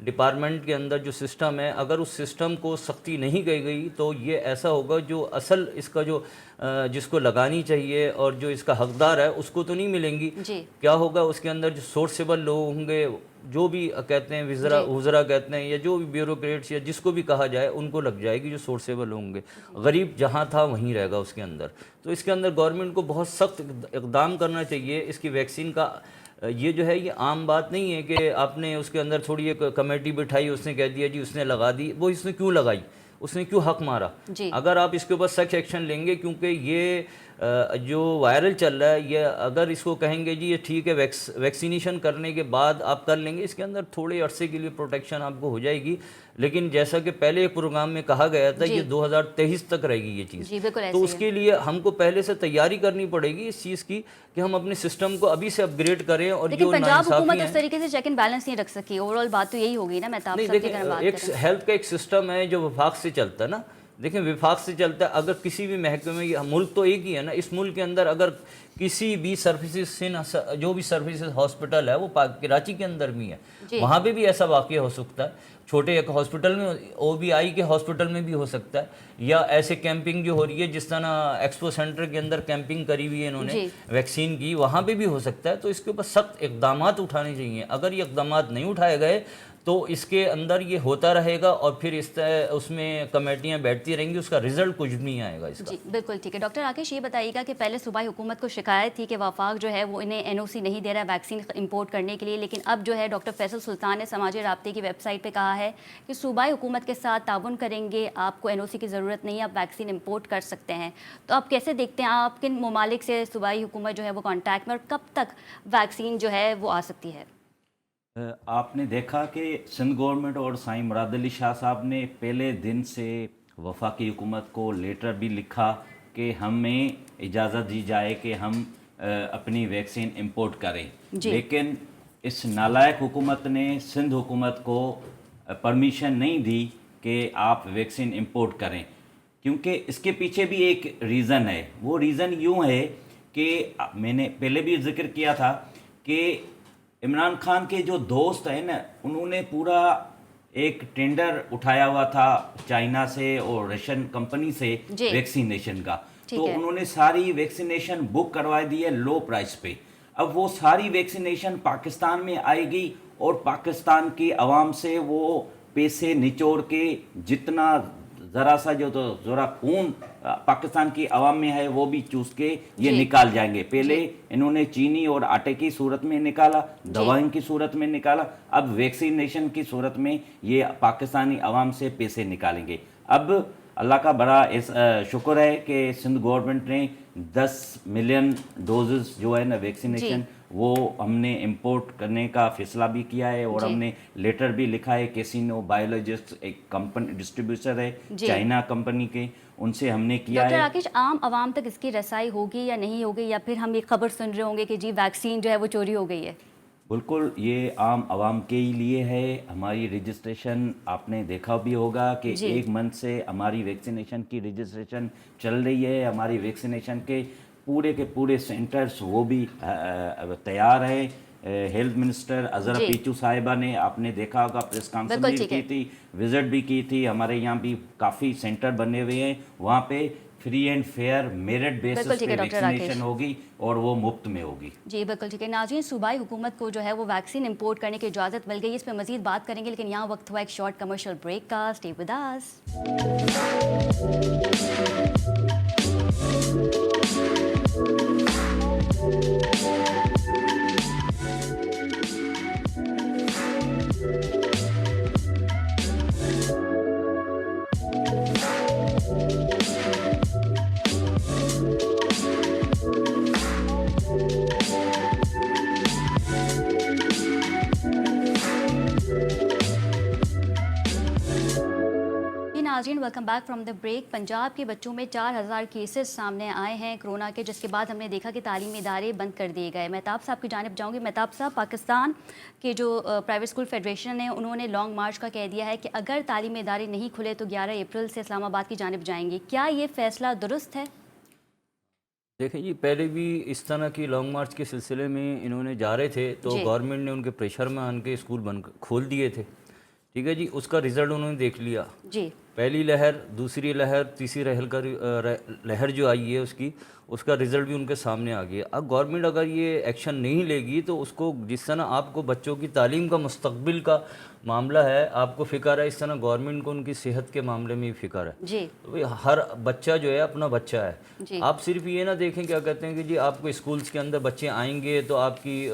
Department کے اندر جو system ہے، اگر اس سسٹم کو سختی نہیں کی گئی تو یہ ایسا ہوگا جو اصل اس کا جو جس کو لگانی چاہیے اور جو اس کا حقدار ہے اس کو تو نہیں ملیں گی. جی کیا ہوگا اس کے اندر جو سورسیبل لوگ ہوں گے، جو بھی کہتے ہیں وزراء کہتے ہیں، یا جو بھی بیوروکریٹس یا جس کو بھی کہا جائے ان کو لگ جائے گی جو سورسیبل ہوں گے. غریب جہاں تھا وہیں رہے گا اس کے اندر. تو اس کے اندر گورنمنٹ کو بہت سخت اقدام کرنا چاہیے. اس کی ویکسین کا یہ جو ہے یہ عام بات نہیں ہے کہ آپ نے اس کے اندر تھوڑی ایک کمیٹی بٹھائی، اس نے کہہ دیا جی اس نے لگا دی. وہ اس نے کیوں لگائی، اس نے کیوں حق مارا؟ جی اگر آپ اس کے اوپر سخت ایکشن لیں گے، کیونکہ یہ جو وائرل چل رہا ہے، یہ اگر اس کو کہیں گے جی یہ ٹھیک ہے ویکسینیشن کرنے کے بعد آپ کر لیں گے، اس کے اندر تھوڑے عرصے کے لیے پروٹیکشن آپ کو ہو جائے گی. لیکن جیسا کہ پہلے ایک پروگرام میں کہا گیا تھا یہ 2023 تک رہے گی یہ چیز. جی بالکل تو ایسے اس ہی کے لیے ہم کو پہلے سے تیاری کرنی پڑے گی اس چیز کی کہ ہم اپنے سسٹم کو ابھی سے اپ گریڈ کریں. اور لیکن جو پنجاب حکومت ناانصافی اس طریقے سے چیک اینڈ بیلنس نہیں رکھ سکی. اوور آل بات تو یہی ہوگی نا. میں تو آپ نہیں سب کی دیکھیں، طرح بات ایک کریں. ہیلتھ کا ایک سسٹم ہے جو وفاق سے چلتا ہے نا. دیکھیں وفاق سے چلتا ہے. اگر کسی بھی محکمے میں، ملک تو ایک ہی ہے نا، اس ملک کے اندر اگر کسی بھی سروسز جو بھی سروسز ہاسپٹل ہے وہ کراچی کے اندر بھی ہے، وہاں پہ بھی ایسا واقعہ ہو سکتا ہے. چھوٹے ایک ہاسپٹل میں، او بی آئی کے ہاسپٹل میں بھی ہو سکتا ہے. یا ایسے کیمپنگ جو ہو رہی ہے جس طرح ایکسپو سینٹر کے اندر کیمپنگ کری ہوئی ہے انہوں نے ویکسین کی، وہاں پہ بھی ہو سکتا ہے. تو اس کے اوپر سخت اقدامات اٹھانے چاہیے. اگر یہ اقدامات نہیں اٹھائے گئے تو اس کے اندر یہ ہوتا رہے گا اور پھر اس میں کمیٹیاں بیٹھتی رہیں گی، اس کا رزلٹ کچھ بھی نہیں آئے گا اس کا. جی بالکل ٹھیک ہے. ڈاکٹر راکیش یہ بتائیے گا کہ پہلے صوبائی حکومت کو شکایت تھی کہ وفاق جو ہے وہ انہیں این او سی نہیں دے رہا ہے ویکسین امپورٹ کرنے کے لیے، لیکن اب جو ہے ڈاکٹر فیصل سلطان نے سماجی رابطے کی ویب سائٹ پہ کہا ہے کہ صوبائی حکومت کے ساتھ تعاون کریں گے، آپ کو این او سی کی ضرورت نہیں ہے، آپ ویکسین امپورٹ کر سکتے ہیں. تو آپ کیسے دیکھتے ہیں، آپ کن ممالک سے صوبائی حکومت جو ہے وہ کانٹیکٹ میں، اور کب تک ویکسین جو ہے وہ آ سکتی ہے؟ آپ نے دیکھا کہ سندھ گورنمنٹ اور سائیں مراد علی شاہ صاحب نے پہلے دن سے وفاقی حکومت کو لیٹر بھی لکھا کہ ہمیں اجازت دی جائے کہ ہم اپنی ویکسین امپورٹ کریں. لیکن اس نالائق حکومت نے سندھ حکومت کو پرمیشن نہیں دی کہ آپ ویکسین امپورٹ کریں، کیونکہ اس کے پیچھے بھی ایک ریزن ہے. وہ ریزن یوں ہے کہ میں نے پہلے بھی ذکر کیا تھا کہ عمران خان کے جو دوست ہیں نا، انہوں نے پورا ایک ٹینڈر اٹھایا ہوا تھا چائنا سے اور رشین کمپنی سے ویکسینیشن کا. تو انہوں نے ساری ویکسینیشن بک کروائی دی ہے لو پرائس پہ. اب وہ ساری ویکسینیشن پاکستان میں آئے گی اور پاکستان کی عوام سے وہ پیسے نچوڑ کے جتنا ذرا سا جو تو ذرا خون پاکستان کی عوام میں ہے وہ بھی چوس کے یہ نکال جائیں گے. پہلے انہوں نے چینی اور آٹے کی صورت میں نکالا، دوائیں کی صورت میں نکالا، اب ویکسینیشن کی صورت میں یہ پاکستانی عوام سے پیسے نکالیں گے. اب اللہ کا بڑا شکر ہے کہ سندھ گورنمنٹ نے 10 ملین ڈوزز جو ہے نا ویکسینیشن وہ ہم نے امپورٹ کرنے کا فیصلہ بھی کیا ہے. اور ہم نے لیٹر بھی لکھا ہے. کیسینو بایولوجسٹ ایک کمپنی ڈسٹریبیوٹر ہے چائنا کمپنی کے، ان سے ہم نے کیا ہے. ڈاکٹر راکیش عام عوام تک اس کی رسائی ہوگی یا نہیں ہوگی، یا پھر ہم ایک خبر سن رہے ہوں گے کہ جی ویکسین جو ہے وہ چوری ہو گئی ہے؟ بالکل یہ عام عوام کے ہی لیے ہے. ہماری رجسٹریشن آپ نے دیکھا بھی ہوگا کہ 1 منتھ سے ہماری ویکسینیشن کی رجسٹریشن چل رہی ہے. ہماری ویکسینیشن کے پورے سینٹرز وہ بھی تیار ہیں. ہیلتھ منسٹر اظہر پیچو صاحبہ نے، آپ نے دیکھا ہوگا، پریس کانفرنس بھی کی تھی، وزٹ بھی کی تھی. ہمارے یہاں بھی کافی سینٹر بنے ہوئے ہیں، وہاں پہ free and fair merit basis پہ ویکسینیشن ہوگی اور وہ مفت میں ہوگی. جی بالکل ٹھیک ہے. ناظرین صوبائی حکومت کو جو ہے وہ ویکسین امپورٹ کرنے کی اجازت مل گئی. اس پہ مزید بات کریں گے، لیکن یہاں وقت ہوا ایک شارٹ کمرشل بریک کا. Stay with us. ناظرین welcome back from the break. Punjab کے بچوں میں 4000 کیسز سامنے آئے ہیں کرونا کے، جس کے بعد ہم نے دیکھا کہ تعلیمی ادارے بند کر دیے گئے. مہتاب صاحب کی جانب جاؤں گی. مہتاب صاحب، پاکستان کے جو پرائیویٹ اسکول فیڈریشن ہے انہوں نے لانگ مارچ کا کہہ دیا ہے کہ اگر تعلیمی ادارے نہیں کھلے تو 11 اپریل سے اسلام آباد کی جانب جائیں گے. کیا یہ فیصلہ درست ہے؟ دیکھیں جی، پہلے بھی اس طرح کی لانگ مارچ کے سلسلے میں انہوں نے جا رہے تھے تو گورنمنٹ نے ان کے پریشر میں آن کے اسکول کھول دیے تھے. ٹھیک ہے جی. اس کا رزلٹ انہوں نے دیکھ لیا. جی پہلی لہر، دوسری لہر، تیسری لہر جو آئی ہے اس کا رزلٹ بھی ان کے سامنے آ گیا. اب گورنمنٹ اگر یہ ایکشن نہیں لے گی تو اس کو جس طرح آپ کو بچوں کی تعلیم کا مستقبل کا معاملہ ہے آپ کو فکر ہے، اس طرح گورنمنٹ کو ان کی صحت کے معاملے میں بھی فکر ہے. جی ہر بچہ جو ہے اپنا بچہ ہے. جی آپ صرف یہ نہ دیکھیں کیا کہتے ہیں کہ جی آپ کو اسکولس کے اندر بچے آئیں گے تو آپ کی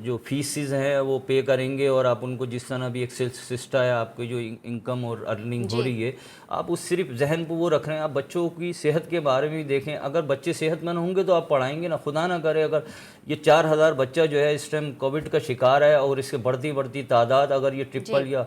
جو فیسز ہیں وہ پے کریں گے اور آپ ان کو جس طرح بھی ایک سسٹم ہے آپ کی جو انکم اور ارننگ ہو رہی ہے آپ اس صرف ذہن پہ وہ رکھ رہے ہیں. آپ بچوں کی صحت کے بارے میں دیکھیں. اگر بچے صحت مند ہوں گے تو آپ پڑھائیں گے نا. خدا نہ کرے اگر یہ 4000 بچہ جو ہے اس ٹائم کووڈ کا شکار ہے اور اس کے بڑھتی تعداد اگر یہ ٹرپل یا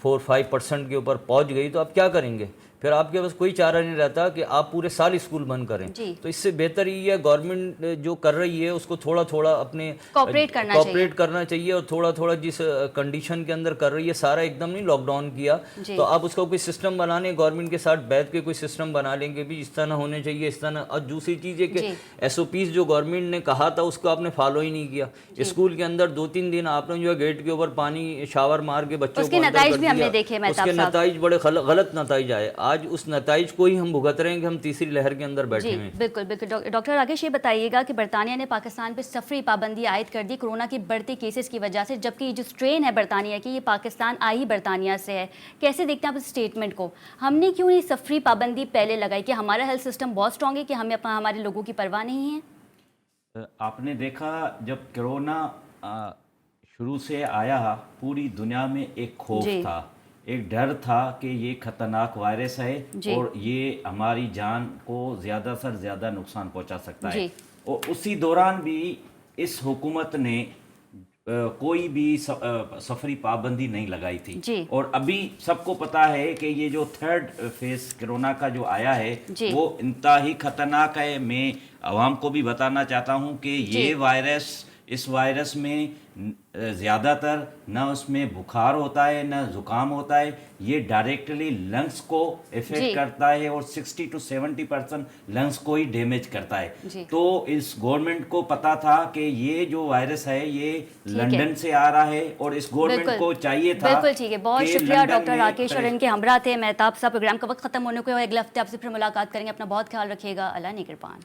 4-5% کے اوپر پہنچ گئی تو آپ کیا کریں گے؟ پھر آپ کے پاس کوئی چارہ نہیں رہتا کہ آپ پورے سال اسکول بند کریں. تو اس سے بہتر یہ ہے گورنمنٹ جو کر رہی ہے اس کو تھوڑا تھوڑا اپنے کوآپریٹ کرنا چاہیے اور تھوڑا تھوڑا جس کنڈیشن کے اندر کر رہی ہے سارا ایک دم نہیں لاک ڈاؤن کیا تو آپ اس کا کوئی سسٹم بنانے گورنمنٹ کے ساتھ بیٹھ کے کوئی سسٹم بنا لیں گے بھی اس طرح ہونے چاہیے اس طرح. اور دوسری چیز ہے کہ SOPs جو گورنمنٹ نے کہا تھا اس کو آپ نے فالو ہی نہیں کیا. اسکول کے اندر 2-3 دن آپ نے جو ہے گیٹ کے اوپر پانی شاور مار کے بچوں کو اندر کر دیا. اس کے نتائج بڑے غلط نتائج آئے. آج اس نتائج کو ہی ہم بھگت رہے ہیں کہ ہم تیسری لہر کے اندر بیٹھے ہیں. بالکل بالکل. ڈاکٹر راکیش یہ بتائیے گا کہ برطانیہ نے پاکستان پہ سفری پابندی عائد کر دی کورونا کے بڑھتے کیسز کی وجہ سے، جبکہ یہ جو اسٹرین ہے برطانیہ کی یہ پاکستان آئی برطانیہ سے ہے. کیسے دیکھتے ہیں آپ اس اسٹیٹمنٹ کو؟ ہم نے کیوں یہ سفری پابندی پہلے لگائی؟ کہ ہمارا ہیلتھ سسٹم بہت اسٹرانگ ہے کہ ہمیں ہمارے لوگوں کی پرواہ نہیں ہے؟ آپ نے دیکھا جب کرونا شروع سے آیا پوری دنیا میں ایک خوف تھا، ایک ڈر تھا کہ یہ خطرناک وائرس ہے اور یہ ہماری جان کو زیادہ سے زیادہ نقصان پہنچا سکتا ہے. اور اسی دوران بھی اس حکومت نے کوئی بھی سفری پابندی نہیں لگائی تھی. اور ابھی سب کو پتا ہے کہ یہ جو 3rd فیز کرونا کا جو آیا ہے وہ انتہائی خطرناک ہے. میں عوام کو بھی بتانا چاہتا ہوں کہ یہ اس وائرس میں زیادہ تر نہ اس میں بخار ہوتا ہے نہ زکام ہوتا ہے. یہ ڈائریکٹلی لنگس کو افیکٹ کرتا ہے اور 60 to 70% لنگس کو ہی ڈیمیج کرتا ہے. تو اس گورنمنٹ کو پتا تھا کہ یہ جو وائرس ہے یہ لندن سے آ رہا ہے اور اس گورنمنٹ کو چاہیے تھا. بالکل ٹھیک ہے. بہت شکریہ ڈاکٹر راکیش اور ان کے ہمراہ تھے مہتاب صاحب. پروگرام کا وقت ختم ہونے کو ہے. اگلے ہفتے آپ سے پھر ملاقات کریں گے. اپنا بہت خیال رکھیے گا. اللہ نگہبان.